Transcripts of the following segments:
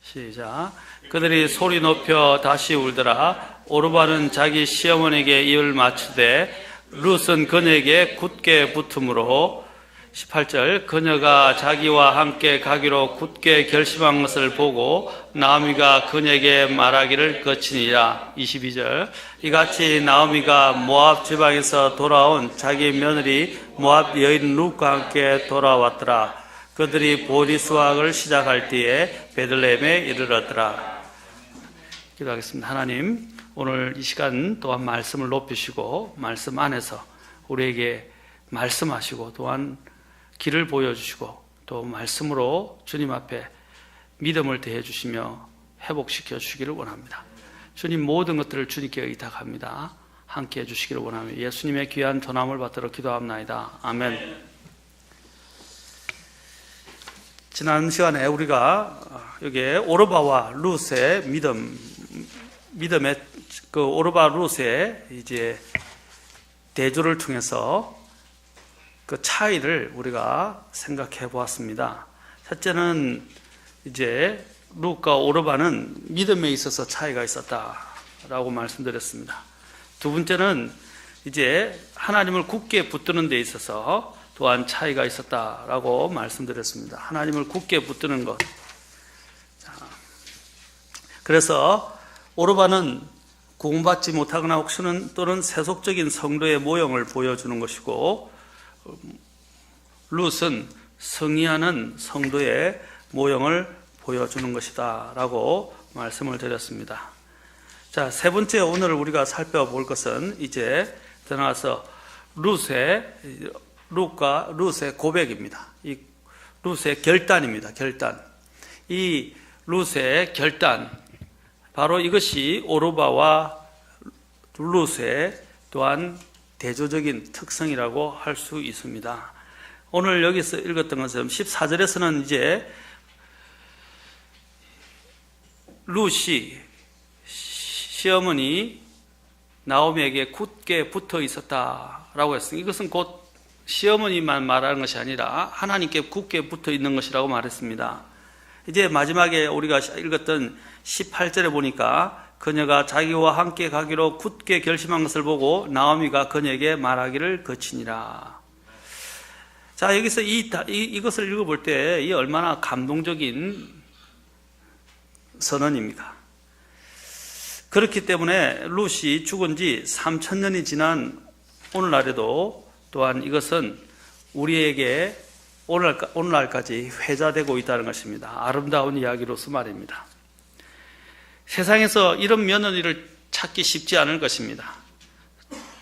시작. 그들이 소리 높여 다시 울더라. 오르바는 자기 시어머니에게 입을 맞추되 룻은 그녀에게 굳게 붙음으로 18절 그녀가 자기와 함께 가기로 굳게 결심한 것을 보고 나오미가 그녀에게 말하기를 거치니라. 22절 이같이 나오미가 모압 지방에서 돌아온 자기 며느리 모압 여인 룻과 함께 돌아왔더라. 그들이 보리 수확을 시작할 때에 베들레헴에 이르렀더라. 기도하겠습니다. 하나님, 오늘 이 시간 또한 말씀을 높이시고 말씀 안에서 우리에게 말씀하시고 또한 길을 보여주시고 또 말씀으로 주님 앞에 믿음을 대해 주시며 회복시켜 주시기를 원합니다. 주님, 모든 것들을 주님께 의탁합니다. 함께 해주시기를 원하며 예수님의 귀한 전함을 받들어 기도합나이다. 아멘. 지난 시간에 우리가 여기에 오르바와 룻의 믿음의 그 오르바 룻의 이제 대조를 통해서 그 차이를 우리가 생각해 보았습니다. 첫째는 이제 룻과 오르바는 믿음에 있어서 차이가 있었다라고 말씀드렸습니다. 두 번째는 이제 하나님을 굳게 붙드는 데 있어서 또한 차이가 있었다라고 말씀드렸습니다. 하나님을 굳게 붙드는 것. 그래서 오르바는 구원받지 못하거나 혹시는 또는 세속적인 성도의 모형을 보여주는 것이고 룻은 승리하는 성도의 모형을 보여주는 것이다 라고 말씀을 드렸습니다. 자, 세 번째 오늘 우리가 살펴볼 것은 이제 들어가서 룻과 룻의 고백입니다. 이 룻의 결단입니다. 결단. 이 룻의 결단, 바로 이것이 오르바와 룻의 또한 대조적인 특성이라고 할 수 있습니다. 오늘 여기서 읽었던 것은 14절에서는 이제 룻이 시어머니 나오미에게 굳게 붙어 있었다라고 했습니다. 이것은 곧 시어머니만 말하는 것이 아니라 하나님께 굳게 붙어 있는 것이라고 말했습니다. 이제 마지막에 우리가 읽었던 18절에 보니까 그녀가 자기와 함께 가기로 굳게 결심한 것을 보고 나오미가 그녀에게 말하기를 거치니라. 자, 여기서 이것을 읽어볼 때 이 얼마나 감동적인 선언입니까? 그렇기 때문에 룻이 죽은 지 3000년이 지난 오늘날에도 또한 이것은 우리에게 오늘날까지 회자되고 있다는 것입니다. 아름다운 이야기로서 말입니다. 세상에서 이런 며느리를 찾기 쉽지 않을 것입니다.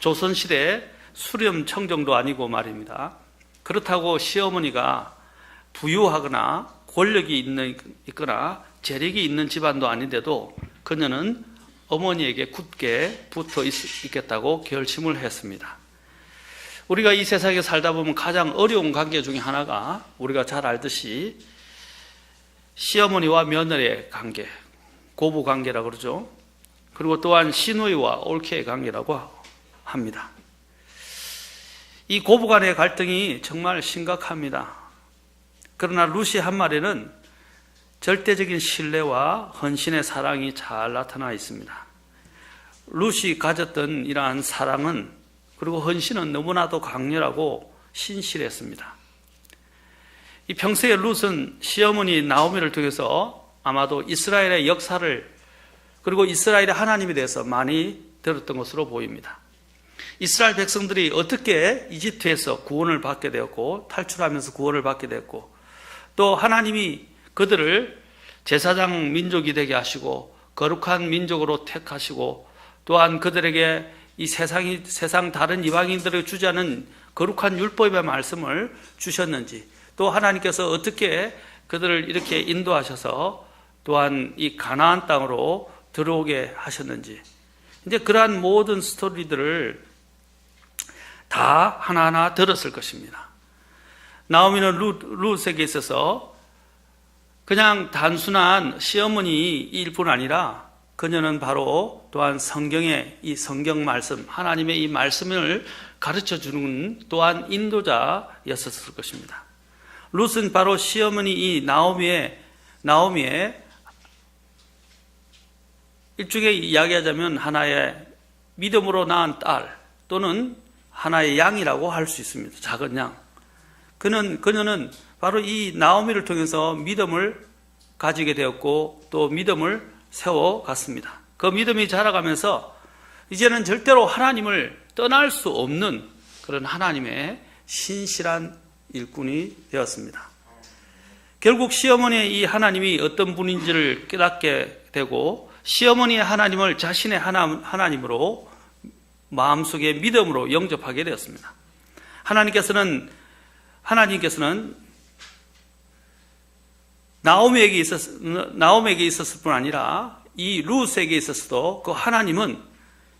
조선시대 수렴청정도 아니고 말입니다. 그렇다고 시어머니가 부유하거나 권력이 있거나 재력이 있는 집안도 아닌데도 그녀는 어머니에게 굳게 붙어 있겠다고 결심을 했습니다. 우리가 이 세상에 살다 보면 가장 어려운 관계 중에 하나가 우리가 잘 알듯이 시어머니와 며느리의 관계, 고부 관계라고 그러죠. 그리고 또한 시누이와 올케의 관계라고 합니다. 이 고부 간의 갈등이 정말 심각합니다. 그러나 룻이 한 말에는 절대적인 신뢰와 헌신의 사랑이 잘 나타나 있습니다. 룻이 가졌던 이러한 사랑은 그리고 헌신은 너무나도 강렬하고 신실했습니다. 이 평소에 룻은 시어머니 나오미를 통해서 아마도 이스라엘의 역사를 그리고 이스라엘의 하나님에 대해서 많이 들었던 것으로 보입니다. 이스라엘 백성들이 어떻게 이집트에서 구원을 받게 되었고 탈출하면서 구원을 받게 되었고 또 하나님이 그들을 제사장 민족이 되게 하시고 거룩한 민족으로 택하시고 또한 그들에게 이 세상 다른 이방인들에게 주지 않은 거룩한 율법의 말씀을 주셨는지 또 하나님께서 어떻게 그들을 이렇게 인도하셔서 또한 이 가나안 땅으로 들어오게 하셨는지 이제 그러한 모든 스토리들을 다 하나하나 들었을 것입니다. 나오미는 룻에게 있어서 그냥 단순한 시어머니일 뿐 아니라 그녀는 바로 또한 성경의 이 성경 말씀, 하나님의 이 말씀을 가르쳐 주는 또한 인도자였었을 것입니다. 룻은 바로 시어머니 이 나오미의 일종의 이야기하자면 하나의 믿음으로 낳은 딸 또는 하나의 양이라고 할 수 있습니다. 작은 양. 그녀는 바로 이 나오미를 통해서 믿음을 가지게 되었고 또 믿음을 세워갔습니다. 그 믿음이 자라가면서 이제는 절대로 하나님을 떠날 수 없는 그런 하나님의 신실한 일꾼이 되었습니다. 결국 시어머니의 이 하나님이 어떤 분인지를 깨닫게 되고 시어머니의 하나님을 자신의 하나님으로 마음속에 믿음으로 영접하게 되었습니다. 하나님께서는 나오미에게 있었을 뿐 아니라 이 룻에게 있었어도 그 하나님은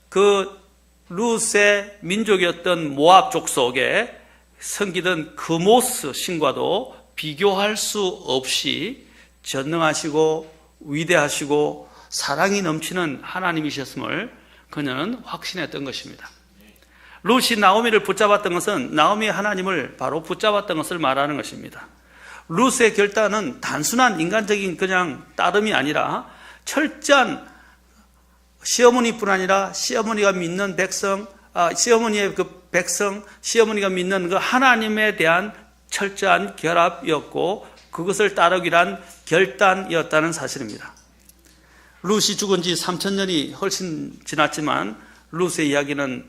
그 룻의 민족이었던 모압 족속에 섬기던 그모스 신과도 비교할 수 없이 전능하시고 위대하시고 사랑이 넘치는 하나님이셨음을 그녀는 확신했던 것입니다. 룻이 나오미를 붙잡았던 것은 나오미의 하나님을 바로 붙잡았던 것을 말하는 것입니다. 룻의 결단은 단순한 인간적인 그냥 따름이 아니라 철저한 시어머니뿐 아니라 시어머니가 믿는 시어머니의 그 백성, 시어머니가 믿는 그 하나님에 대한 철저한 결합이었고 그것을 따르기란 결단이었다는 사실입니다. 룻이 죽은 지 3,000년이 훨씬 지났지만 룻의 이야기는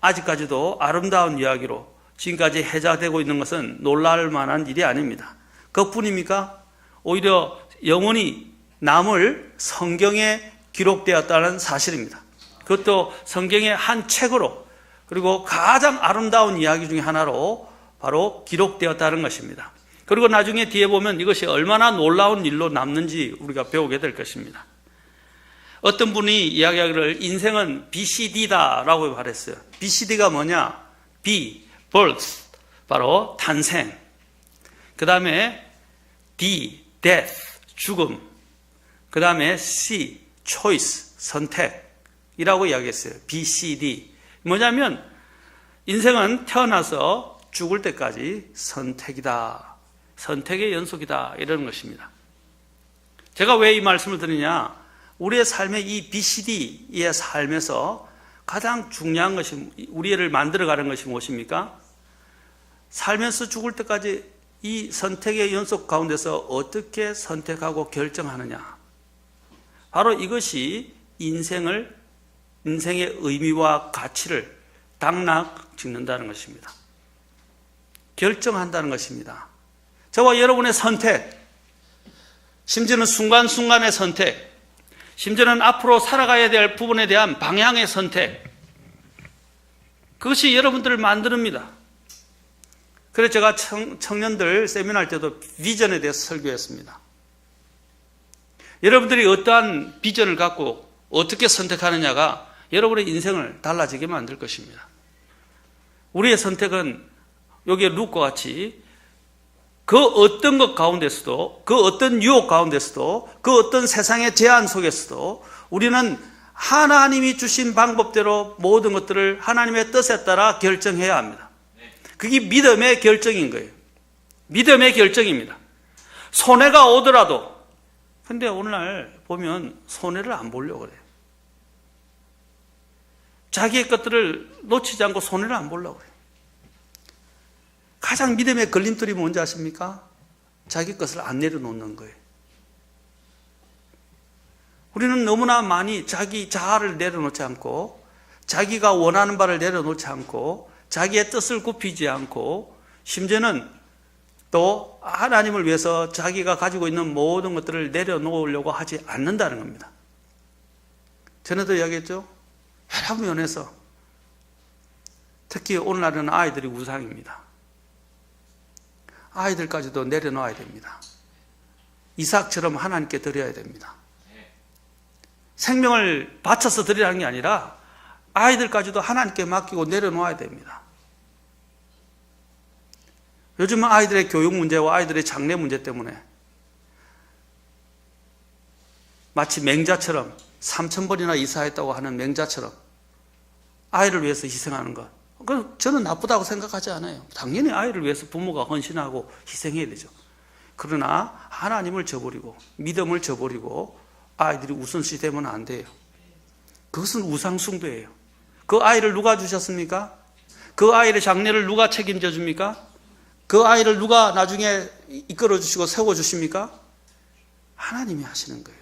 아직까지도 아름다운 이야기로 지금까지 해자되고 있는 것은 놀랄 만한 일이 아닙니다. 그뿐입니까? 오히려 영원히 남을 성경에 기록되었다는 사실입니다. 그것도 성경의 한 책으로 그리고 가장 아름다운 이야기 중에 하나로 바로 기록되었다는 것입니다. 그리고 나중에 뒤에 보면 이것이 얼마나 놀라운 일로 남는지 우리가 배우게 될 것입니다. 어떤 분이 이야기하기를 인생은 BCD다라고 말했어요. BCD가 뭐냐? B, birth, 바로 탄생. 그 다음에 D, death, 죽음. 그 다음에 C, choice, 선택이라고 이야기했어요. BCD. 뭐냐면 인생은 태어나서 죽을 때까지 선택이다. 선택의 연속이다. 이러는 것입니다. 제가 왜 이 말씀을 드리냐? 우리의 삶의 이 BCD의 삶에서 가장 중요한 것이 우리를 만들어가는 것이 무엇입니까? 살면서 죽을 때까지 이 선택의 연속 가운데서 어떻게 선택하고 결정하느냐. 바로 이것이 인생의 의미와 가치를 당락 짓는다는 것입니다. 결정한다는 것입니다. 저와 여러분의 선택, 심지어는 순간순간의 선택, 심지어는 앞으로 살아가야 될 부분에 대한 방향의 선택, 그것이 여러분들을 만듭니다. 그래서 제가 청년들 세미나 할 때도 비전에 대해서 설교했습니다. 여러분들이 어떠한 비전을 갖고 어떻게 선택하느냐가 여러분의 인생을 달라지게 만들 것입니다. 우리의 선택은 여기에 룻과 같이 그 어떤 것 가운데서도, 그 어떤 유혹 가운데서도, 그 어떤 세상의 제한 속에서도 우리는 하나님이 주신 방법대로 모든 것들을 하나님의 뜻에 따라 결정해야 합니다. 그게 믿음의 결정인 거예요. 믿음의 결정입니다. 손해가 오더라도, 근데 오늘날 보면 손해를 안 보려고 그래요. 자기의 것들을 놓치지 않고 손해를 안 보려고 그래요. 가장 믿음의 걸림돌이 뭔지 아십니까? 자기 것을 안 내려놓는 거예요. 우리는 너무나 많이 자기 자아를 내려놓지 않고 자기가 원하는 바를 내려놓지 않고 자기의 뜻을 굽히지 않고 심지어는 또 하나님을 위해서 자기가 가지고 있는 모든 것들을 내려놓으려고 하지 않는다는 겁니다. 전에도 이야기했죠? 여러 면에서 특히 오늘날은 아이들이 우상입니다. 아이들까지도 내려놓아야 됩니다. 이삭처럼 하나님께 드려야 됩니다. 생명을 바쳐서 드리라는 게 아니라 아이들까지도 하나님께 맡기고 내려놓아야 됩니다. 요즘은 아이들의 교육 문제와 아이들의 장래 문제 때문에 마치 맹자처럼 3,000번이나 이사했다고 하는 맹자처럼 아이를 위해서 희생하는 것, 저는 나쁘다고 생각하지 않아요. 당연히 아이를 위해서 부모가 헌신하고 희생해야 되죠. 그러나 하나님을 저버리고 믿음을 저버리고 아이들이 우선시 되면 안 돼요. 그것은 우상숭배예요. 그 아이를 누가 주셨습니까? 그 아이의 장래를 누가 책임져 줍니까? 그 아이를 누가 나중에 이끌어 주시고 세워 주십니까? 하나님이 하시는 거예요.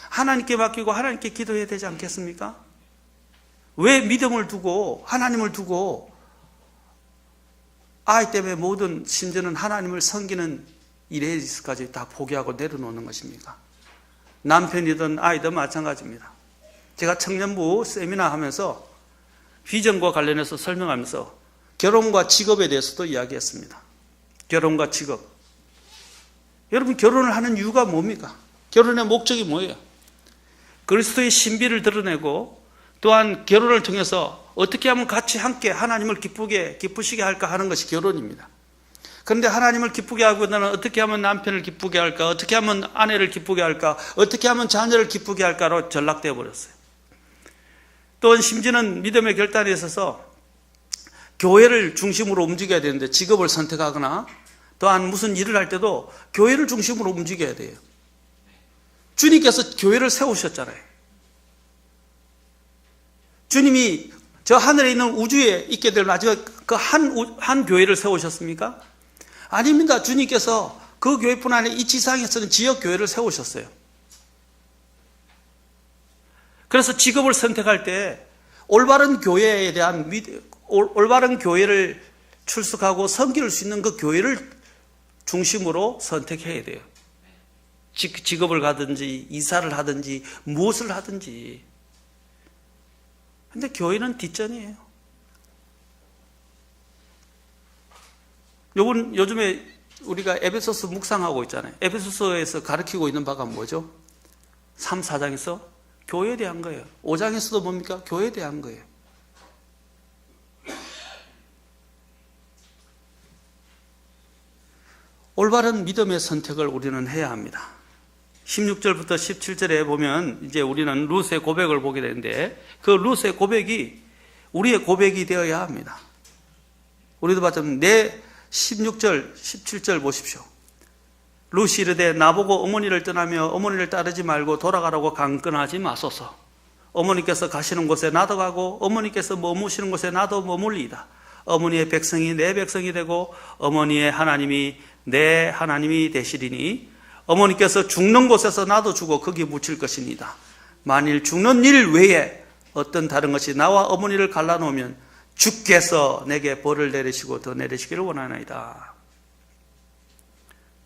하나님께 맡기고 하나님께 기도해야 되지 않겠습니까? 왜 믿음을 두고 하나님을 두고 아이 때문에 모든 심지어는 하나님을 섬기는 일에까지 다 포기하고 내려놓는 것입니까? 남편이든 아이든 마찬가지입니다. 제가 청년부 세미나 하면서 비전과 관련해서 설명하면서 결혼과 직업에 대해서도 이야기했습니다. 결혼과 직업. 여러분, 결혼을 하는 이유가 뭡니까? 결혼의 목적이 뭐예요? 그리스도의 신비를 드러내고 또한 결혼을 통해서 어떻게 하면 같이 함께 하나님을 기쁘시게 할까 하는 것이 결혼입니다. 그런데 하나님을 기쁘게 하고 나는 어떻게 하면 남편을 기쁘게 할까? 어떻게 하면 아내를 기쁘게 할까? 어떻게 하면 자녀를 기쁘게 할까로 전락되어 버렸어요. 또 심지어는 믿음의 결단에 있어서 교회를 중심으로 움직여야 되는데 직업을 선택하거나 또한 무슨 일을 할 때도 교회를 중심으로 움직여야 돼요. 주님께서 교회를 세우셨잖아요. 주님이 저 하늘에 있는 우주에 있게 될 마지막 그 한 교회를 세우셨습니까? 아닙니다. 주님께서 그 교회뿐 아니라 이 지상에서는 지역 교회를 세우셨어요. 그래서 직업을 선택할 때 올바른 교회에 대한 올바른 교회를 출석하고 섬길 수 있는 그 교회를 중심으로 선택해야 돼요. 직업을 가든지 이사를 하든지 무엇을 하든지. 근데 교회는 뒷전이에요. 요즘에 우리가 에베소서 묵상하고 있잖아요. 에베소서에서 가르치고 있는 바가 뭐죠? 3, 4장에서 교회에 대한 거예요. 5장에서도 뭡니까? 교회에 대한 거예요. 올바른 믿음의 선택을 우리는 해야 합니다. 16절부터 17절에 보면 이제 우리는 룻의 고백을 보게 되는데 그 룻의 고백이 우리의 고백이 되어야 합니다. 우리도 마찬가지로 내 16절, 17절 보십시오. 룻이 이르되 나보고 어머니를 떠나며 어머니를 따르지 말고 돌아가라고 강권하지 마소서. 어머니께서 가시는 곳에 나도 가고 어머니께서 머무시는 곳에 나도 머물리이다. 어머니의 백성이 내 백성이 되고 어머니의 하나님이 내 하나님이 되시리니 어머니께서 죽는 곳에서 나도 죽어 거기 묻힐 것입니다. 만일 죽는 일 외에 어떤 다른 것이 나와 어머니를 갈라놓으면 주께서 내게 벌을 내리시고 더 내리시기를 원하나이다.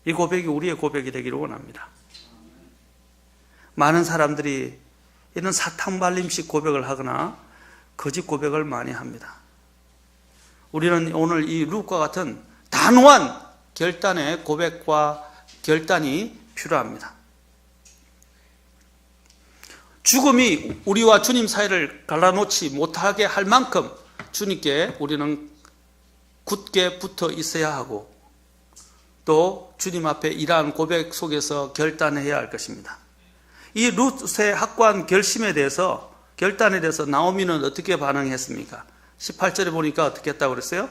이 고백이 우리의 고백이 되기를 원합니다. 많은 사람들이 이런 사탕발림식 고백을 하거나 거짓 고백을 많이 합니다. 우리는 오늘 이 룻과 같은 단호한 결단의 고백과 결단이 필요합니다. 죽음이 우리와 주님 사이를 갈라놓지 못하게 할 만큼 주님께 우리는 굳게 붙어 있어야 하고 또 주님 앞에 이러한 고백 속에서 결단해야 할 것입니다. 이 룻의 확고한 결단에 대해서 나오미는 어떻게 반응했습니까? 18절에 보니까 어떻게 했다고 그랬어요?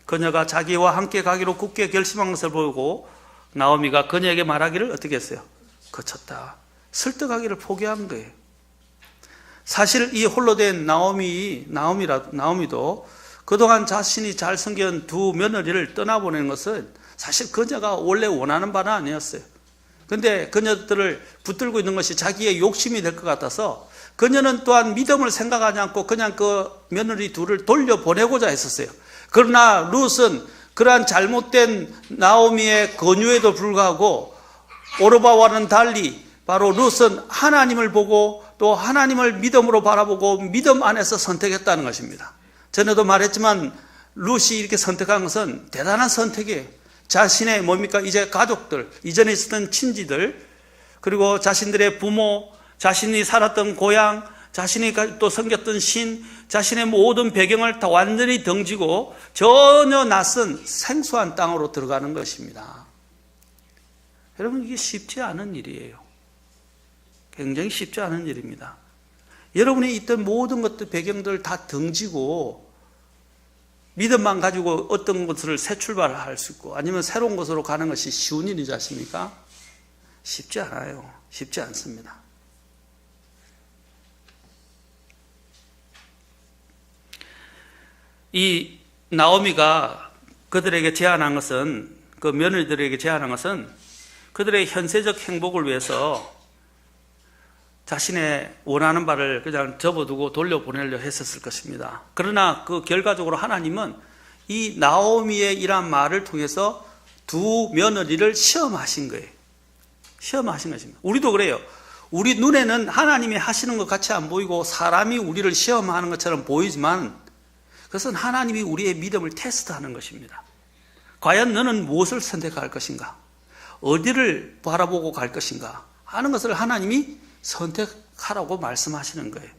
그녀가 자기와 함께 가기로 굳게 결심한 것을 보고 나오미가 그녀에게 말하기를 어떻게 했어요? 거쳤다. 설득하기를 포기한 거예요. 사실 이 홀로 된 나오미도 그동안 자신이 잘 섬긴 두 며느리를 떠나보내는 것은 사실 그녀가 원래 원하는 바는 아니었어요. 그런데 그녀들을 붙들고 있는 것이 자기의 욕심이 될 것 같아서 그녀는 또한 믿음을 생각하지 않고 그냥 그 며느리 둘을 돌려보내고자 했었어요. 그러나 룻은 그러한 잘못된 나오미의 권유에도 불구하고 오르바와는 달리 바로 룻은 하나님을 보고 또 하나님을 믿음으로 바라보고 믿음 안에서 선택했다는 것입니다. 전에도 말했지만 룻이 이렇게 선택한 것은 대단한 선택이에요. 자신의 이제 가족들, 이전에 있었던 친지들, 그리고 자신들의 부모, 자신이 살았던 고향, 자신이 또 섬겼던 신, 자신의 모든 배경을 다 완전히 던지고 전혀 낯선 생소한 땅으로 들어가는 것입니다. 여러분, 이게 쉽지 않은 일이에요. 굉장히 쉽지 않은 일입니다. 여러분이 있던 모든 것들, 배경들을 다 던지고 믿음만 가지고 어떤 것을 새 출발할 수 있고 아니면 새로운 곳으로 가는 것이 쉬운 일이지 않습니까? 쉽지 않아요. 쉽지 않습니다. 이 나오미가 그들에게 제안한 것은, 그 며느리들에게 제안한 것은 그들의 현세적 행복을 위해서 자신의 원하는 바를 그냥 접어두고 돌려보내려 했었을 것입니다. 그러나 그 결과적으로 하나님은 이 나오미의 이러한 말을 통해서 두 며느리를 시험하신 거예요. 시험하신 것입니다. 우리도 그래요. 우리 눈에는 하나님이 하시는 것 같이 안 보이고 사람이 우리를 시험하는 것처럼 보이지만 그것은 하나님이 우리의 믿음을 테스트하는 것입니다. 과연 너는 무엇을 선택할 것인가? 어디를 바라보고 갈 것인가? 하는 것을 하나님이 선택하라고 말씀하시는 거예요.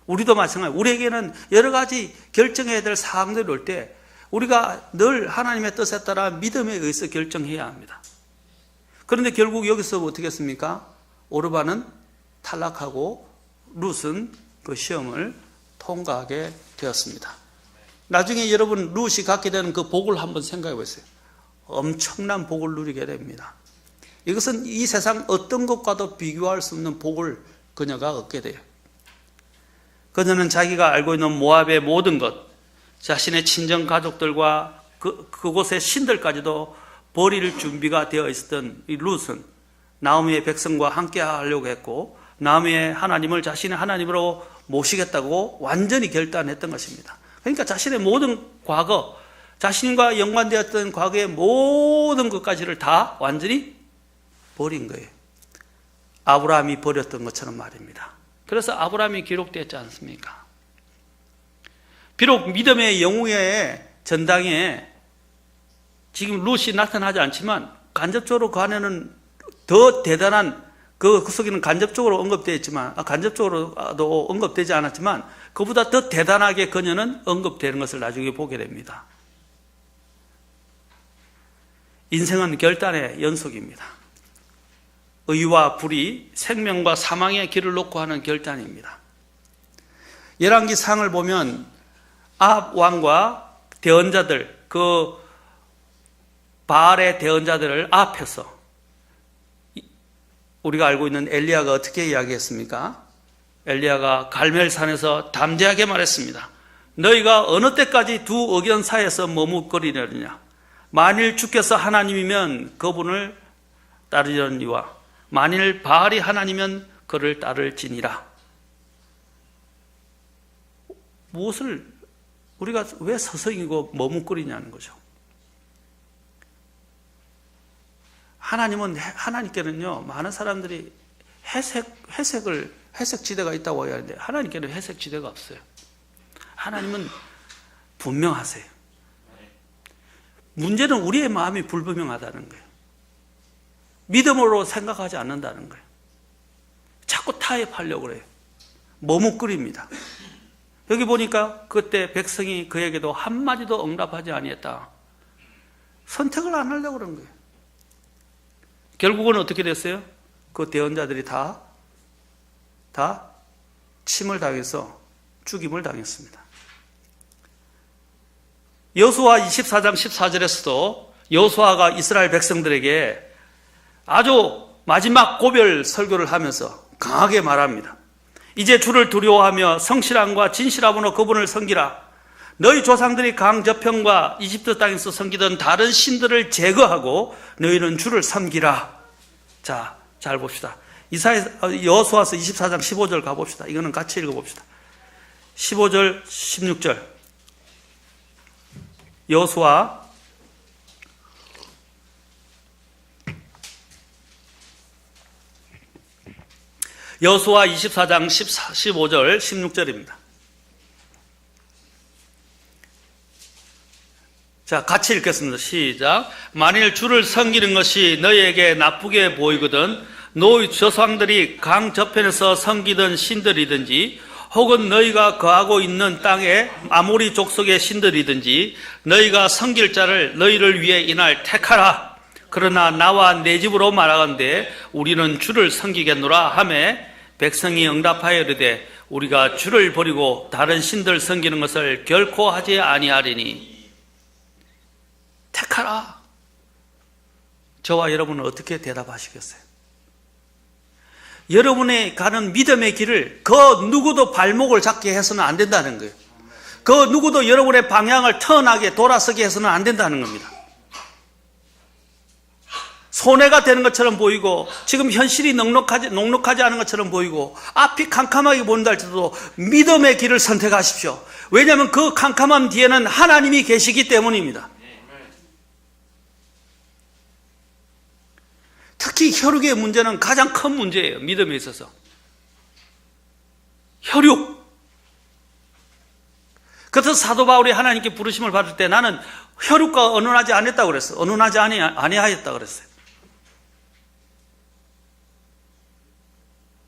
우리도 마찬가지예요. 우리에게는 여러 가지 결정해야 될 사항들이 올 때 우리가 늘 하나님의 뜻에 따라 믿음에 의해서 결정해야 합니다. 그런데 결국 여기서 어떻게 했습니까? 오르바는 탈락하고 룻은 그 시험을 통과하게 되었습니다. 나중에 여러분 룻이 갖게 되는 그 복을 한번 생각해 보세요. 엄청난 복을 누리게 됩니다. 이것은 이 세상 어떤 것과도 비교할 수 없는 복을 그녀가 얻게 돼요. 그녀는 자기가 알고 있는 모압의 모든 것, 자신의 친정 가족들과 그곳의 신들까지도 버릴 준비가 되어 있었던 이 룻은 나오미의 백성과 함께 하려고 했고 나오미의 하나님을 자신의 하나님으로 모시겠다고 완전히 결단했던 것입니다. 그러니까 자신의 모든 과거, 자신과 연관되었던 과거의 모든 것까지를 다 완전히 버린 거예요. 아브라함이 버렸던 것처럼 말입니다. 그래서 아브라함이 기록되었지 않습니까? 비록 믿음의 영웅의 전당에 지금 룻이 나타나지 않지만 간접적으로 그 안에는 더 대단한 그 속에는 간접적으로 언급되어 있지만 간접적으로도 언급되지 않았지만 그보다 더 대단하게 그녀는 언급되는 것을 나중에 보게 됩니다. 인생은 결단의 연속입니다. 의와 불의, 생명과 사망의 길을 놓고 하는 결단입니다. 열왕기상을 보면 아합 왕과 대언자들, 그 바알의 대언자들을 앞에서 우리가 알고 있는 엘리야가 어떻게 이야기했습니까? 엘리야가 갈멜산에서 담대하게 말했습니다. 너희가 어느 때까지 두 의견 사이에서 머뭇거리려느냐? 만일 주께서 하나님이면 그분을 따르려니와 만일 바알이 하나님이면 그를 따를지니라. 무엇을 우리가 왜 서성이고 머뭇거리냐는 거죠. 하나님께는요, 많은 사람들이 회색 지대가 있다고 해야 하는데, 하나님께는 회색 지대가 없어요. 하나님은 분명하세요. 문제는 우리의 마음이 불분명하다는 거예요. 믿음으로 생각하지 않는다는 거예요. 자꾸 타협하려고 그래요. 머뭇거립니다. 여기 보니까 그때 백성이 그에게도 한마디도 응답하지 아니했다. 선택을 안 하려고 그런 거예요. 결국은 어떻게 됐어요? 그 대언자들이 다 침을 당해서 죽임을 당했습니다. 여호수아 24장 14절에서도 여호수아가 이스라엘 백성들에게 아주 마지막 고별 설교를 하면서 강하게 말합니다. 이제 주를 두려워하며 성실함과 진실함으로 그분을 섬기라. 너희 조상들이 강 저편과 이집트 땅에서 섬기던 다른 신들을 제거하고 너희는 주를 섬기라. 자, 잘 봅시다. 여호수아서 24장 15절 가봅시다. 이거는 같이 읽어봅시다. 15절 16절 여호수아 24장 15절 16절입니다. 자, 같이 읽겠습니다. 시작. 만일 주를 섬기는 것이 너희에게 나쁘게 보이거든 너희 조상들이 강 저편에서 섬기던 신들이든지 혹은 너희가 거하고 있는 땅에 아모리 족속의 신들이든지 너희가 섬길 자를 너희를 위해 이날 택하라. 그러나 나와 내 집으로 말하건대 우리는 주를 섬기겠노라 하매 백성이 응답하여 이르되 우리가 주를 버리고 다른 신들 섬기는 것을 결코 하지 아니하리니. 택하라. 저와 여러분은 어떻게 대답하시겠어요? 여러분의 가는 믿음의 길을 그 누구도 발목을 잡게 해서는 안 된다는 거예요. 그 누구도 여러분의 방향을 턴하게 돌아서게 해서는 안 된다는 겁니다. 손해가 되는 것처럼 보이고 지금 현실이 녹록하지 않은 것처럼 보이고 앞이 캄캄하게 보인다 할지라도 믿음의 길을 선택하십시오. 왜냐하면 그 캄캄함 뒤에는 하나님이 계시기 때문입니다. 특히 혈육의 문제는 가장 큰 문제예요. 믿음에 있어서. 혈육. 그래서 사도 바울이 하나님께 부르심을 받을 때 나는 혈육과 언언하지 않았다고 그랬어요. 언언하지 아니하였다고 그랬어요.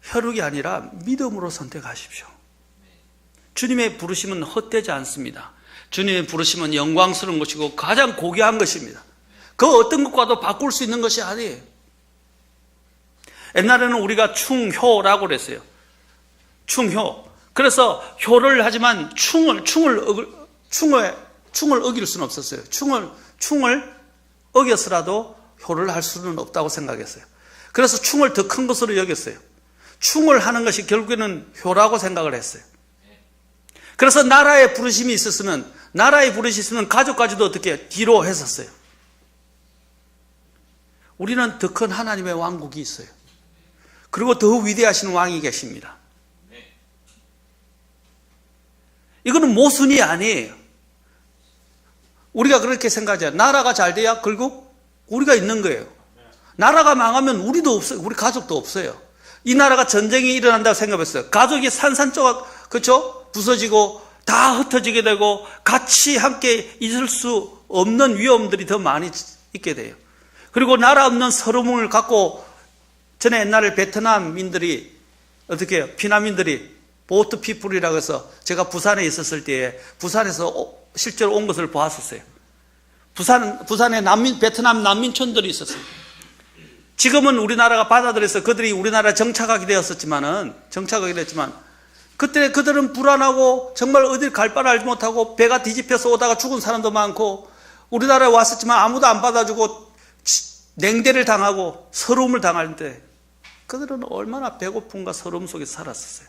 혈육이 아니라 믿음으로 선택하십시오. 주님의 부르심은 헛되지 않습니다. 주님의 부르심은 영광스러운 것이고 가장 고귀한 것입니다. 그 어떤 것과도 바꿀 수 있는 것이 아니에요. 옛날에는 우리가 충효라고 그랬어요. 충효. 그래서 효를 하지만 충을 어길 수는 없었어요. 충을 어겼으라도 효를 할 수는 없다고 생각했어요. 그래서 충을 더 큰 것으로 여겼어요. 충을 하는 것이 결국에는 효라고 생각을 했어요. 그래서 나라의 부르심이 있었으면 가족까지도 어떻게 뒤로 했었어요. 우리는 더 큰 하나님의 왕국이 있어요. 그리고 더 위대하신 왕이 계십니다. 이거는 모순이 아니에요. 우리가 그렇게 생각하잖아요. 나라가 잘 돼야 결국 우리가 있는 거예요. 나라가 망하면 우리도 없어요. 우리 가족도 없어요. 이 나라가 전쟁이 일어난다고 생각했어요. 가족이 산산조각, 그렇죠? 부서지고 다 흩어지게 되고 같이 함께 있을 수 없는 위험들이 더 많이 있게 돼요. 그리고 나라 없는 서름을 갖고 전에 옛날에 베트남민들이 어떻게 해요? 피난민들이 보트 피플이라고 해서 제가 부산에 있었을 때에 부산에서 실제로 온 것을 보았었어요. 부산에 베트남 난민촌들이 있었어요. 지금은 우리나라가 받아들여서 그들이 우리나라에 정착하게 되었지만 그때 그들은 불안하고 정말 어딜 갈 바를 알지 못하고 배가 뒤집혀서 오다가 죽은 사람도 많고 우리나라에 왔었지만 아무도 안 받아주고 냉대를 당하고 서러움을 당할 때 그들은 얼마나 배고픔과 서러움 속에서 살았었어요.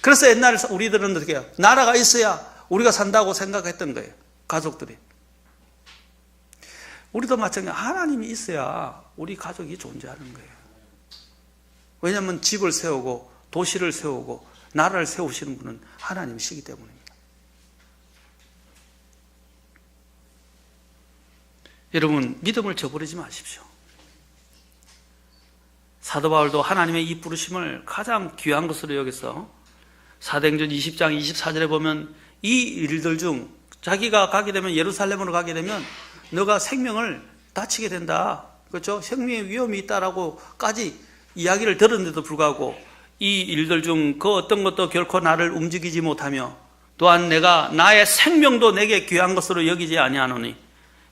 그래서 옛날에 우리들은 어떻게 해요? 나라가 있어야 우리가 산다고 생각했던 거예요. 가족들이. 우리도 마찬가지로 하나님이 있어야 우리 가족이 존재하는 거예요. 왜냐하면 집을 세우고 도시를 세우고 나라를 세우시는 분은 하나님이시기 때문입니다. 여러분, 믿음을 저버리지 마십시오. 사도 바울도 하나님의 이 부르심을 가장 귀한 것으로 여겨서 사도행전 20장 24절에 보면 이 일들 중 자기가 가게 되면 예루살렘으로 가게 되면 너가 생명을 다치게 된다. 그렇죠? 생명의 위험이 있다라고까지 이야기를 들었는데도 불구하고 이 일들 중 그 어떤 것도 결코 나를 움직이지 못하며 또한 내가 나의 생명도 내게 귀한 것으로 여기지 아니하노니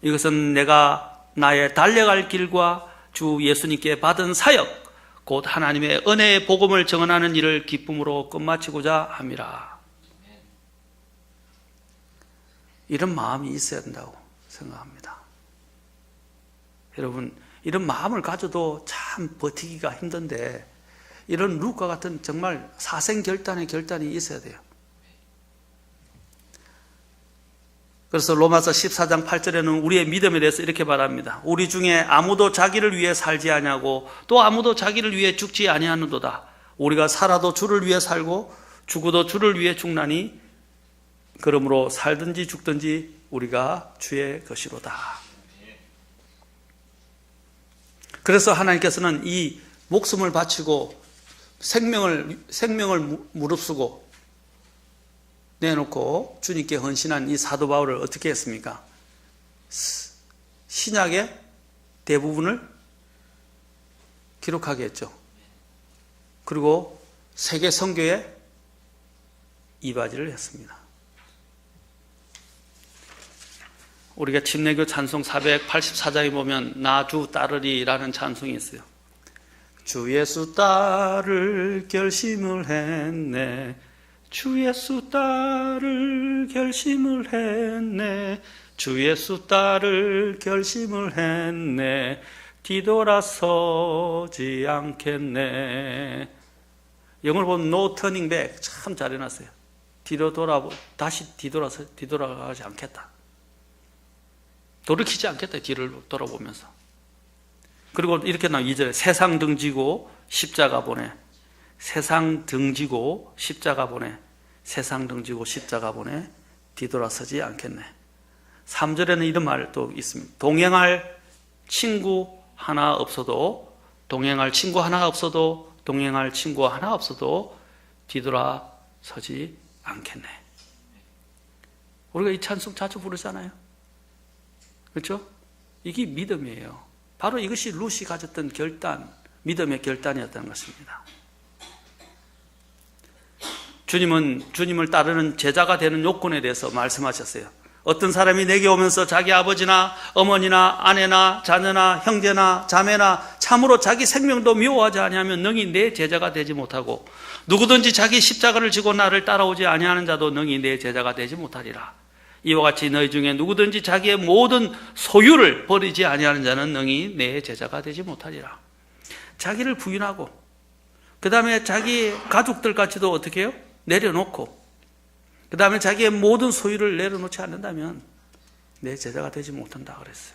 이것은 내가 나의 달려갈 길과 주 예수님께 받은 사역 곧 하나님의 은혜의 복음을 증언하는 일을 기쁨으로 끝마치고자 함이라. 이런 마음이 있어야 된다고 생각합니다. 여러분, 이런 마음을 가져도 참 버티기가 힘든데 이런 룻과 같은 정말 사생결단의 결단이 있어야 돼요. 그래서 로마서 14장 8절에는 우리의 믿음에 대해서 이렇게 말합니다. 우리 중에 아무도 자기를 위해 살지 아니하고 또 아무도 자기를 위해 죽지 아니하는도다. 우리가 살아도 주를 위해 살고 죽어도 주를 위해 죽나니 그러므로 살든지 죽든지 우리가 주의 것이로다. 그래서 하나님께서는 이 목숨을 바치고 생명을 무릅쓰고 내놓고 주님께 헌신한 이 사도 바울을 어떻게 했습니까? 신약의 대부분을 기록하게 했죠. 그리고 세계 선교에 이바지를 했습니다. 우리가 침례교 찬송 484장에 보면 나 주 따르리라는 찬송이 있어요. 주 예수 따를 결심을 했네. 주 예수 따를 결심을 했네. 주 예수 따를 결심을 했네. 뒤돌아서지 않겠네. 영어를 보면 no turning back 참 잘 해놨어요. 다시 뒤돌아가지 않겠다. 돌이키지 않겠다. 뒤를 돌아보면서. 그리고 이렇게 나와 2절에 세상 등지고 십자가 보내. 세상 등지고 십자가 보내. 세상 등지고 십자가 보내. 뒤돌아서지 않겠네. 3절에는 이런 말도 있습니다. 동행할 친구 하나 없어도 뒤돌아서지 않겠네. 우리가 이 찬송 자주 부르잖아요. 그렇죠? 이게 믿음이에요. 바로 이것이 룻이 가졌던 믿음의 결단이었다는 것입니다. 주님은 주님을 따르는 제자가 되는 요건에 대해서 말씀하셨어요. 어떤 사람이 내게 오면서 자기 아버지나 어머니나 아내나 자녀나 형제나 자매나 참으로 자기 생명도 미워하지 아니하면 능히 내 제자가 되지 못하고 누구든지 자기 십자가를 지고 나를 따라오지 아니하는 자도 능히 내 제자가 되지 못하리라. 이와 같이 너희 중에 누구든지 자기의 모든 소유를 버리지 아니하는 자는 능히 내 제자가 되지 못하리라. 자기를 부인하고 그 다음에 자기 가족들까지도 어떻게 해요? 내려놓고 그 다음에 자기의 모든 소유를 내려놓지 않는다면 내 제자가 되지 못한다 그랬어요.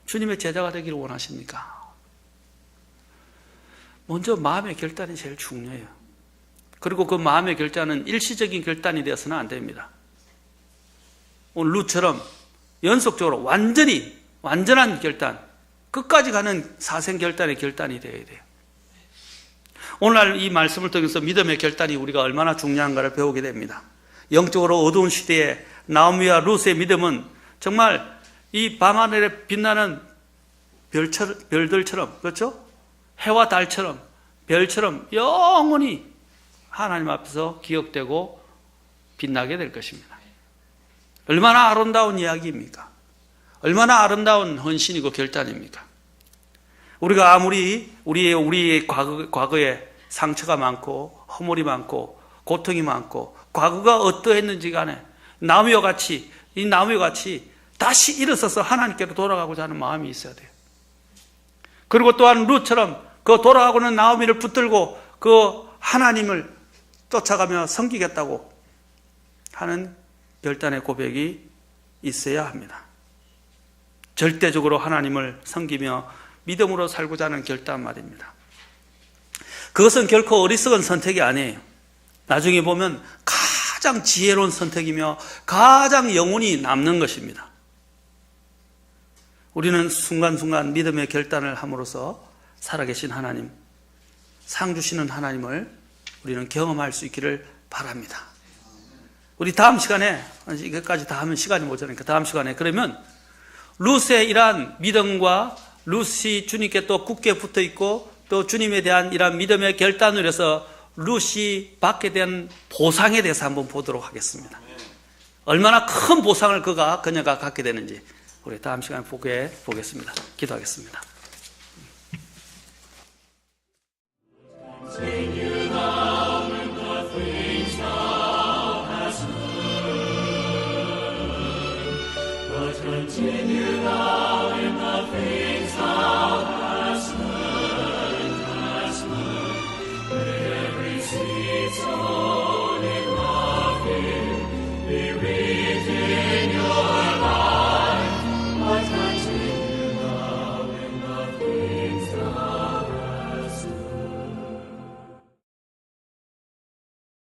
주님의 제자가 되기를 원하십니까? 먼저 마음의 결단이 제일 중요해요. 그리고 그 마음의 결단은 일시적인 결단이 되어서는 안 됩니다. 오늘 룻처럼 연속적으로 완전한 결단, 끝까지 가는 사생결단의 결단이 되어야 돼요. 오늘 이 말씀을 통해서 믿음의 결단이 우리가 얼마나 중요한가를 배우게 됩니다. 영적으로 어두운 시대에 나오미와 룻의 믿음은 정말 이 밤하늘에 빛나는 별들처럼, 그렇죠? 해와 달처럼, 별처럼 영원히 하나님 앞에서 기억되고 빛나게 될 것입니다. 얼마나 아름다운 이야기입니까? 얼마나 아름다운 헌신이고 결단입니까? 우리가 아무리 우리의 과거에 상처가 많고 허물이 많고 고통이 많고 과거가 어떠했는지 간에 나무와 같이 다시 일어서서 하나님께로 돌아가고자 하는 마음이 있어야 돼요. 그리고 또한 룻처럼 그 돌아가고는 나오미를 붙들고 그 하나님을 쫓아가며 섬기겠다고 하는 결단의 고백이 있어야 합니다. 절대적으로 하나님을 섬기며 믿음으로 살고자 하는 결단 말입니다. 그것은 결코 어리석은 선택이 아니에요. 나중에 보면 가장 지혜로운 선택이며 가장 영혼이 남는 것입니다. 우리는 순간순간 믿음의 결단을 함으로써 살아계신 하나님, 상 주시는 하나님을 우리는 경험할 수 있기를 바랍니다. 우리 다음 시간에, 이것까지 다 하면 시간이 모자라니까 다음 시간에 그러면 룻의 이러한 믿음과 룻이 주님께 또 굳게 붙어 있고 또 주님에 대한 이러한 믿음의 결단을 해서 룻이 받게 된 보상에 대해서 한번 보도록 하겠습니다. 얼마나 큰 보상을 그녀가 갖게 되는지 우리 다음 시간에 보겠습니다. 기도하겠습니다. Continue thou in the things thou hast learned, every seed so